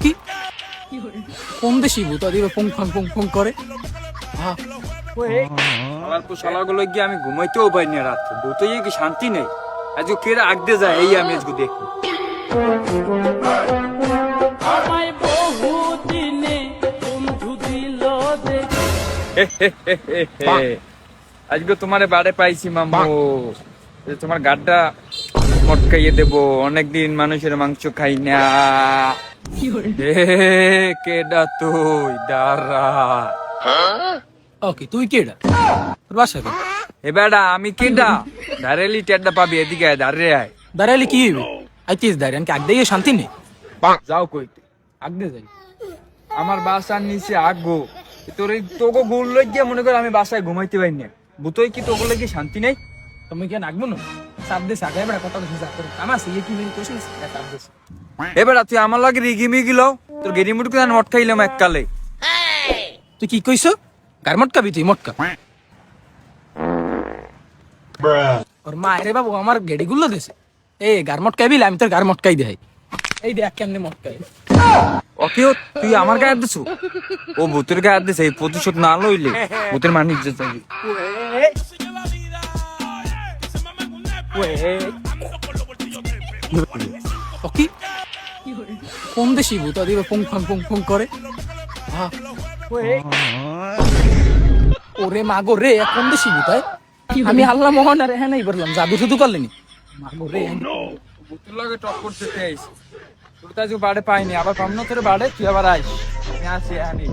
কি কোন দেশি ভূত দিবে ফং ফং ফং ফং করে? আমার তো শালাগুলো গিয়ে আমি ঘুমাইতেও পারিনি রাত, বউতেই কি শান্তি নেই। আজকে কেরা আগতে যায় এই আমি আজকে দেখি। আজকে তোমারে বাড়ে পাইছি মামু, তোমার গাড্ডা মটকাইয়ে দেবো। অনেকদিন মানুষের মাংস খাই না। কেডা তুই? দাঁড়া। ওকে তুই কেডা? তোর বাসা কে? এ বেড়া আমি কেডা? দাঁড়ালি টেডা পাবি, এদিকে আয়, দাঁড়িয়ে আয়। দাঁড়াইলে কি হইবে? আইতিস দাঁড়ান কি আগদেই শান্তি নেই? যাও কইতে আগদে যাই। আমার বাসার নিচে আগো তোর এই তোকে গুল লইয়া মনে কর আমি বাসায় ঘুমাইতে পারি না। বুতই কি তোকে লাগি শান্তি নেই? তুমি কি নাগবো না? সাত দেশ আগে বেড়া কথা বলছিস করে আমার সে কি মেরি কোশ্চেন সাত দেশ। এবার তুই আমার লাগে রিগি মিগি লও, তোর গেরি মুটকে আমি মটকাইলাম এককালে। তুই কি কইছো? গার মটকাবি তুই মটকা। ওর মা রে বাবু আমার গেডি গুলো দেছে। এই গার মটকাবি আমি তোর গার মটকাই দেই। এই দেখ কেমনে মটকাই। ওকে তুই আমার গায়ে হাত দিছু? ও ভূতের গায়ে হাত দিছে, এই প্রতিশোধ না লইলে ভূতের মানি ইজ্জত যাবে। ওকে কোন দেশি ভূত দিবে ফং ফং ফং ফং করে? ওরে মাগো রে কোন দেশি ভূত? আমি আল্লাহ মোহন আর হ্যাঁ নাই বললাম জাদু শুধু করলেনি মাগো রে। ভূতের লাগে টক করতে চাইছি, তোর তো আজকে বাড়ে পাইনি, আবার পাম না তোর বাড়ে, তুই আবার আইস। আমি আসি আনি।